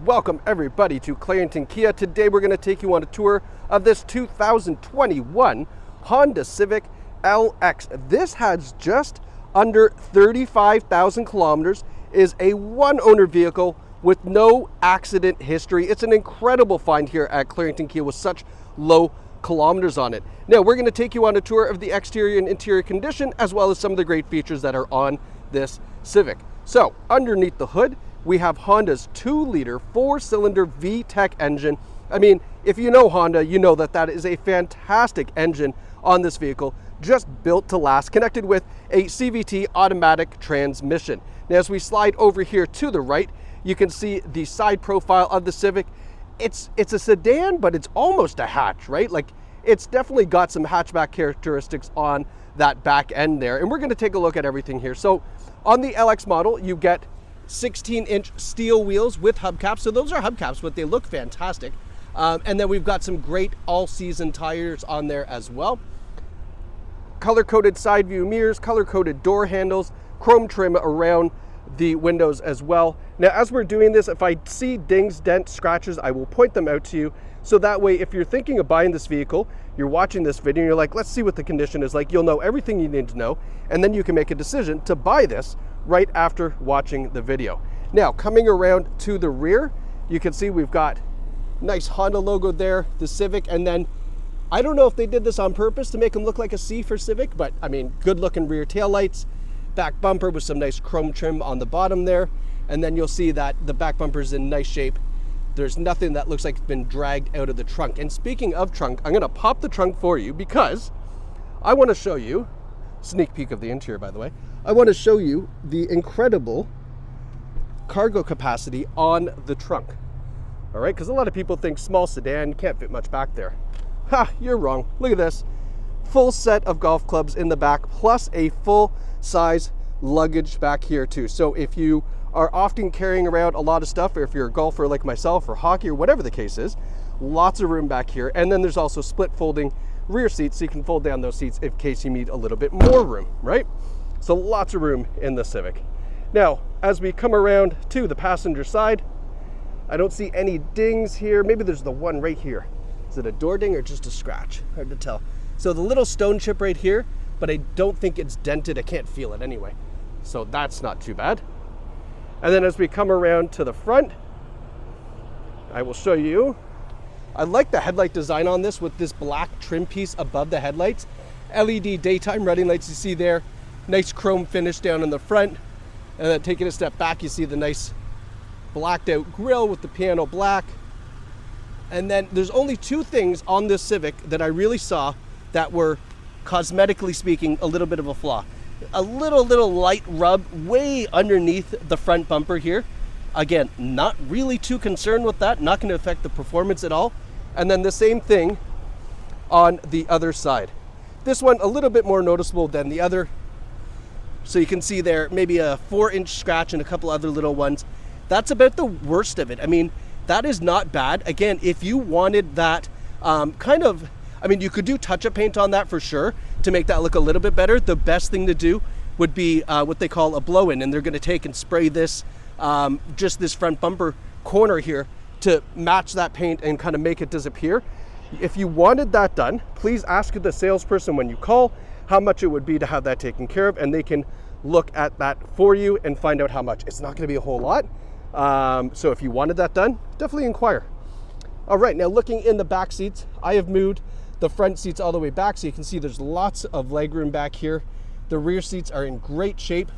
Welcome everybody to Clarington Kia. Today we're going to take you on a tour of this 2021 Honda Civic LX. This has just under 35,000 kilometers, is a one-owner vehicle with no accident history. It's an incredible find here at Clarington Kia with such low kilometers on it. Now we're going to take you on a tour of the exterior and interior condition, as well as some of the great features that are on this Civic. So underneath the hood, we have Honda's 2-liter 4-cylinder VTEC engine. I mean, if you know Honda, you know that that is a fantastic engine on this vehicle, just built to last, connected with a CVT automatic transmission. Now, as we slide over here to the right, you can see the side profile of the Civic. It's a sedan, but it's almost a hatch, right? Like, it's definitely got some hatchback characteristics on that back end there. And we're going to take a look at everything here. So on the LX model, you get 16-inch steel wheels with hubcaps. So those are hubcaps, but they look fantastic. And then we've got some great all-season tires on there as well. Color-coded side view mirrors, color-coded door handles, chrome trim around the windows as well. Now, as we're doing this, if I see dings, dents, scratches, I will point them out to you. So that way, if you're thinking of buying this vehicle, you're watching this video and you're like, let's see what the condition is like, you'll know everything you need to know, and then you can make a decision to buy this right after watching the video. Now, coming around to the rear, you can see we've got nice Honda logo there, the Civic, and then I don't know if they did this on purpose to make them look like a C for Civic, but I mean, good looking rear taillights, back bumper with some nice chrome trim on the bottom there, and then you'll see that the back bumper's in nice shape. There's nothing that looks like it's been dragged out of the trunk. And speaking of trunk, I'm gonna pop the trunk for you because I wanna show you, sneak peek of the interior by the way, I wanna show you the incredible cargo capacity on the trunk. All right, because a lot of people think small sedan, can't fit much back there. Ha, you're wrong. Look at this. Full set of golf clubs in the back, plus a full size luggage back here too. So if you are often carrying around a lot of stuff, or if you're a golfer like myself, or hockey, or whatever the case is, lots of room back here. And then there's also split folding rear seats, so you can fold down those seats in case you need a little bit more room, right? So lots of room in the Civic. Now, as we come around to the passenger side, I don't see any dings here. Maybe there's the one right here. Is it a door ding or just a scratch? Hard to tell. So the little stone chip right here, but I don't think it's dented. I can't feel it anyway. So that's not too bad. And then as we come around to the front, I will show you. I like the headlight design on this with this black trim piece above the headlights. LED daytime running lights you see there. Nice chrome finish down in the front. And then taking a step back, you see the nice blacked out grille with the piano black. And then there's only two things on this Civic that I really saw that were, cosmetically speaking, a little bit of a flaw. A little light rub way underneath the front bumper here. Again, not really too concerned with that, not going to affect the performance at all. And then the same thing on the other side. This one a little bit more noticeable than the other. So you can see there maybe a 4-inch scratch and a couple other little ones. That's about the worst of it. I mean, that is not bad. Again, if you wanted that you could do touch-up paint on that for sure to make that look a little bit better. The best thing to do would be what they call a blow-in, and they're going to take and spray this, just this front bumper corner here to match that paint and kind of make it disappear. If you wanted that done, please ask the salesperson when you call how much it would be to have that taken care of, and they can look at that for you and find out how much. It's not going to be a whole lot. So if you wanted that done, definitely inquire. All right, now looking in the back seats, I have moved the front seats all the way back, so you can see there's lots of legroom back here. The rear seats are in great shape.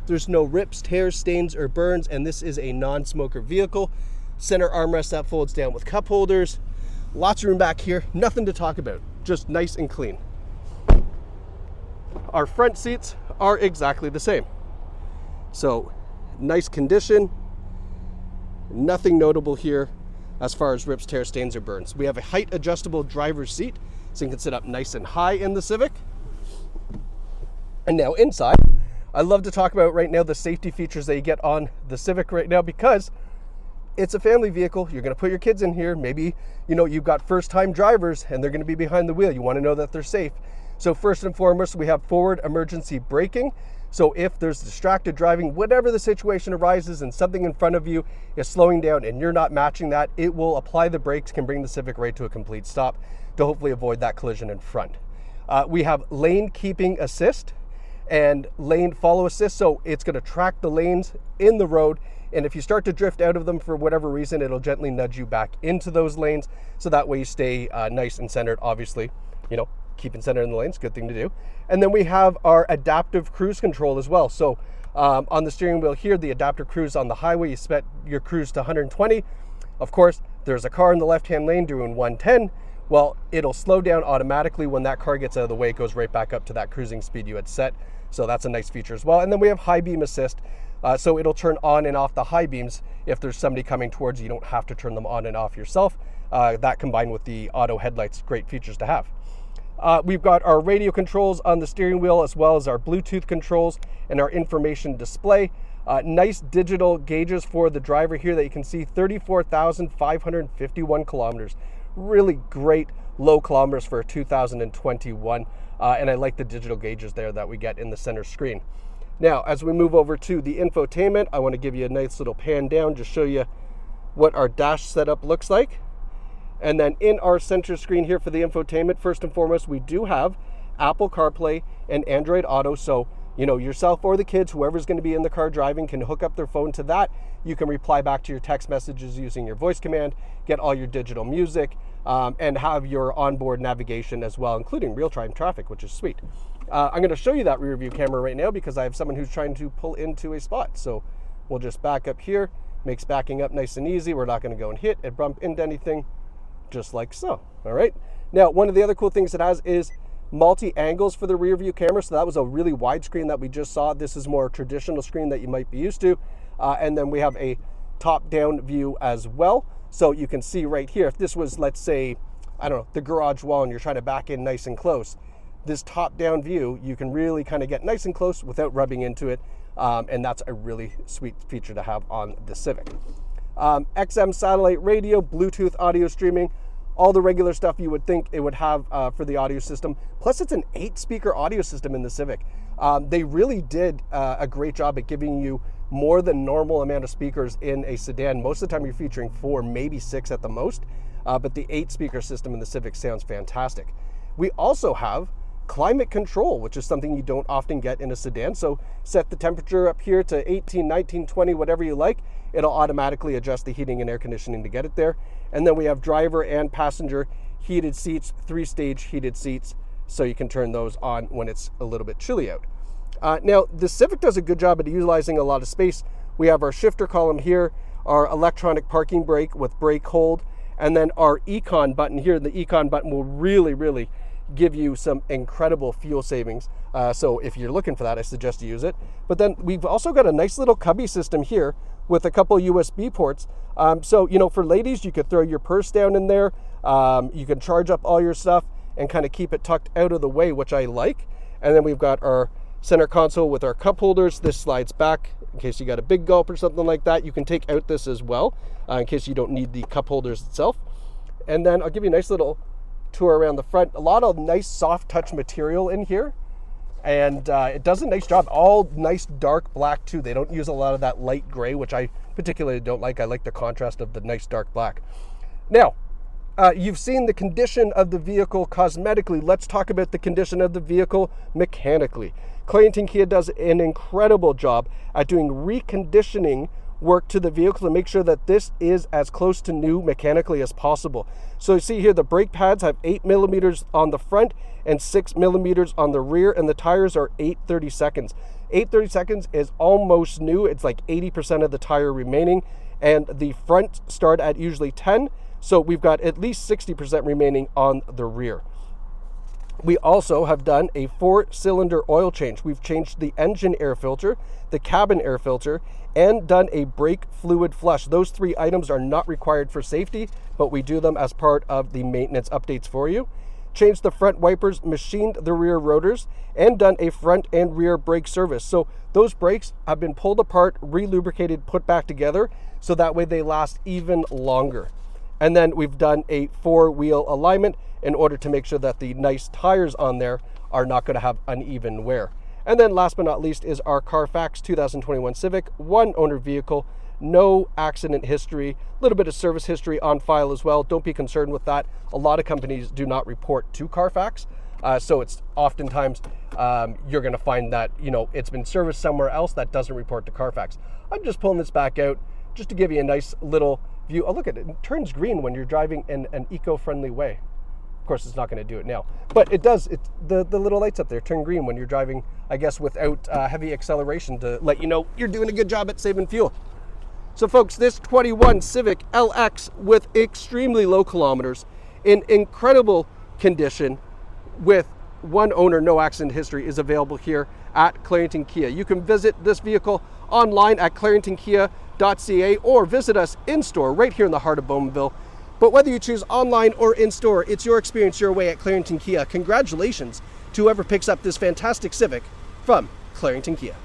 There's no rips, tears, stains, or burns, and this is a non-smoker vehicle. Center armrest that folds down with cup holders. Lots of room back here, nothing to talk about, just nice and clean. Our front seats are exactly the same. So, nice condition, nothing notable here as far as rips, tears, stains, or burns. We have a height adjustable driver's seat, so you can sit up nice and high in the Civic. And now inside, I love to talk about right now the safety features that you get on the Civic right now, because it's a family vehicle. You're going to put your kids in here. Maybe, you've got first-time drivers and they're going to be behind the wheel. You want to know that they're safe. So first and foremost, we have forward emergency braking. So if there's distracted driving, whatever the situation arises and something in front of you is slowing down and you're not matching that, it will apply the brakes, can bring the Civic right to a complete stop to hopefully avoid that collision in front. We have lane keeping assist and lane follow assist. So it's going to track the lanes in the road. And if you start to drift out of them for whatever reason, it'll gently nudge you back into those lanes. So that way you stay nice and centered, obviously, keeping centered in the lanes, good thing to do. And then we have our adaptive cruise control as well. So on the steering wheel here, the adaptive cruise on the highway, you set your cruise to 120. Of course, there's a car in the left-hand lane doing 110. Well, it'll slow down automatically when that car gets out of the way. It goes right back up to that cruising speed you had set. So that's a nice feature as well. And then we have high beam assist. So it'll turn on and off the high beams. If there's somebody coming towards you, you don't have to turn them on and off yourself. That combined with the auto headlights, great features to have. We've got our radio controls on the steering wheel, as well as our Bluetooth controls and our information display. Nice digital gauges for the driver here that you can see, 34,551 kilometers. Really great low kilometers for 2021. And I like the digital gauges there that we get in the center screen. Now, as we move over to the infotainment, I want to give you a nice little pan down, just show you what our dash setup looks like. And then in our center screen here for the infotainment, first and foremost, we do have Apple CarPlay and Android Auto. So, yourself or the kids, whoever's going to be in the car driving, can hook up their phone to that. You can reply back to your text messages using your voice command, get all your digital music, and have your onboard navigation as well, including real-time traffic, which is sweet. I'm going to show you that rear view camera right now because I have someone who's trying to pull into a spot. So we'll just back up here, makes backing up nice and easy. We're not going to go and hit and bump into anything, just like so. All right. Now, one of the other cool things it has is multi-angles for the rear view camera. So that was a really wide screen that we just saw. This is more traditional screen that you might be used to. And then we have a top-down view as well. So you can see right here, if this was, let's say, I don't know, the garage wall and you're trying to back in nice and close, this top-down view, you can really kind of get nice and close without rubbing into it. And that's a really sweet feature to have on the Civic. XM satellite radio, Bluetooth audio streaming, all the regular stuff you would think it would have for the audio system. Plus, it's an 8-speaker audio system in the Civic. They really did a great job at giving you more than normal amount of speakers in a sedan. Most of the time you're featuring 4, maybe 6 at the most, but the 8-speaker system in the Civic sounds fantastic. We also have climate control, which is something you don't often get in a sedan. So set the temperature up here to 18, 19, 20, whatever you like. It'll automatically adjust the heating and air conditioning to get it there. And then we have driver and passenger heated seats, 3-stage heated seats, so you can turn those on when it's a little bit chilly out. Now, the Civic does a good job at utilizing a lot of space. We have our shifter column here, our electronic parking brake with brake hold, and then our Econ button here. The Econ button will really give you some incredible fuel savings. So if you're looking for that, I suggest you use it. But then we've also got a nice little cubby system here with a couple USB ports. So, for ladies, you could throw your purse down in there. You can charge up all your stuff and kind of keep it tucked out of the way, which I like. And then we've got our center console with our cup holders. This slides back in case you got a big gulp or something like that. You can take out this as well in case you don't need the cup holders itself. And then I'll give you a nice little tour around the front. A lot of nice soft touch material in here, and it does a nice job. All nice dark black too. They don't use a lot of that light gray, which I particularly don't like. I like the contrast of the nice dark black. Now, you've seen the condition of the vehicle cosmetically. Let's talk about the condition of the vehicle mechanically. Clarington Kia does an incredible job at doing reconditioning work to the vehicle to make sure that this is as close to new mechanically as possible. So you see here the brake pads have 8 millimeters on the front and 6 millimeters on the rear, and the tires are 8/32. 8/32 is almost new. It's like 80% of the tire remaining, and the front start at usually 10, so we've got at least 60% remaining on the rear. We also have done a 4-cylinder oil change. We've changed the engine air filter, the cabin air filter, and done a brake fluid flush. Those 3 items are not required for safety, but we do them as part of the maintenance updates for you. Changed the front wipers, machined the rear rotors, and done a front and rear brake service. So those brakes have been pulled apart, re-lubricated, put back together, so that way they last even longer. And then we've done a 4-wheel alignment in order to make sure that the nice tires on there are not going to have uneven wear. And then last but not least is our Carfax 2021 Civic, one owner vehicle, no accident history, a little bit of service history on file as well. Don't be concerned with that. A lot of companies do not report to Carfax. So it's oftentimes you're going to find that, you know, it's been serviced somewhere else that doesn't report to Carfax. I'm just pulling this back out just to give you a nice little view. Oh, look at it. It turns green when you're driving in an eco-friendly way. Of course, it's not going to do it now, but it does. The little lights up there turn green when you're driving, I guess, without heavy acceleration to let you know you're doing a good job at saving fuel. So folks, this 21 Civic LX with extremely low kilometers in incredible condition with one owner, no accident history, is available here at Clarington Kia. You can visit this vehicle online at claringtonkia.ca or visit us in store right here in the heart of Bowmanville. But whether you choose online or in store, it's your experience your way at Clarington Kia. Congratulations to whoever picks up this fantastic Civic from Clarington Kia.